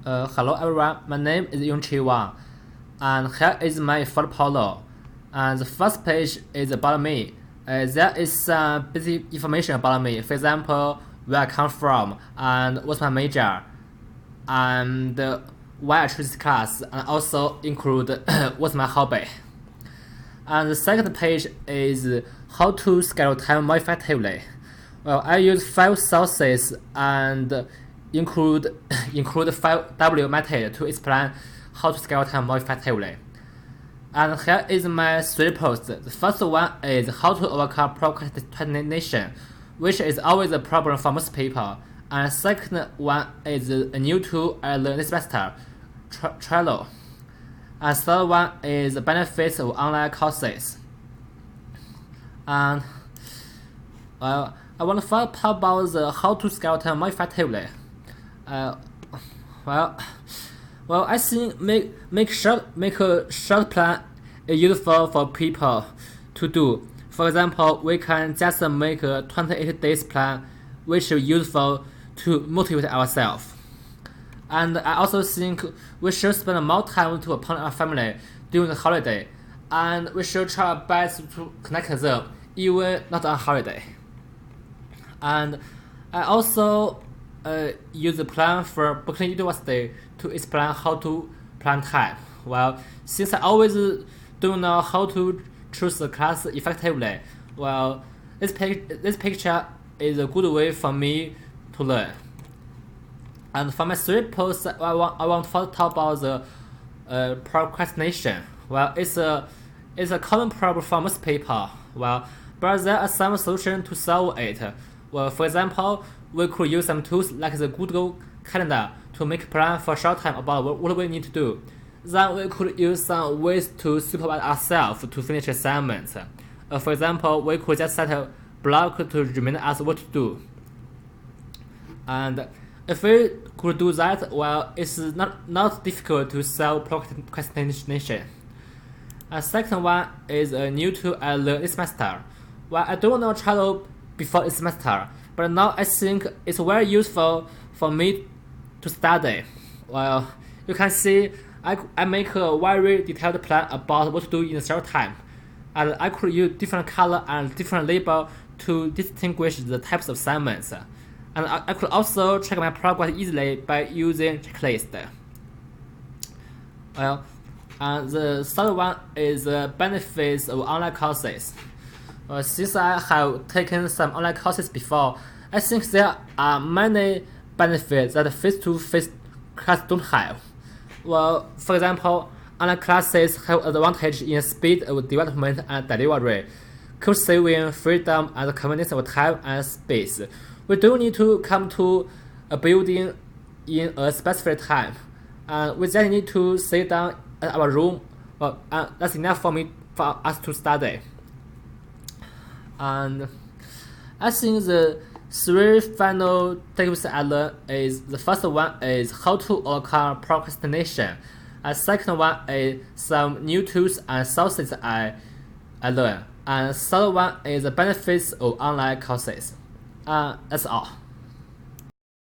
Hello everyone, my name is Yongqi Wang, and here is my portfolio. And the first page is about me. There is some basic information about me. For example, where I come from and what's my major, and why I choose this class, and also include what's my hobby. And the second page is how to schedule time more effectively. Well, I use 5 sources and include 5W method to explain how to schedule time more effectively. And here is my 3 posts. The first one is how to overcome procrastination, which is always a problem for most people. And second one is a new tool I learned this semester, Trello. And third one is the benefits of online courses. And well, I want to first talk about the how to schedule time more effectively. Well, I think make a short plan is useful for people to do. For example, we can just make a 28 days plan, which is useful to motivate ourselves. And I also think we should spend more time to upon our family during the holiday, and we should try our best to connect them, even not on holiday. And I also use the plan for Berkeley University to explain how to plan time. Well, since I always don't know how to choose the class effectively, well, this picture is a good way for me to learn. And for my 3 posts, I want to talk about the procrastination. Well, it's a common problem for most people. Well, but there are some solutions to solve it. Well, for example, we could use some tools like the Google Calendar to make a plan for short time about what we need to do. Then we could use some ways to supervise ourselves to finish assignments. For example, we could just set a block to remind us what to do. And if we could do that, well, it's not difficult to solve procrastination. And second one is a new tool I learned this semester. Well, I don't know Trello before this semester, but now I think it's very useful for me to study. Well, you can see I make a very detailed plan about what to do in a short time, and I could use different color and different label to distinguish the types of assignments. And I could also check my progress easily by using checklist. Well, and the third one is the benefits of online courses. Since I have taken some online courses before, I think there are many benefits that face-to-face class don't have. Well, for example, online classes have advantage in speed of development and delivery, cost saving, freedom, and convenience of time and space. We don't need to come to a building in a specific time, and we just need to sit down at our room. Well, that's enough for us to study. And I think the 3 final tips I learned is the first one is how to overcome procrastination, and second one is some new tools and sources I learned, and third one is the benefits of online courses. That's all.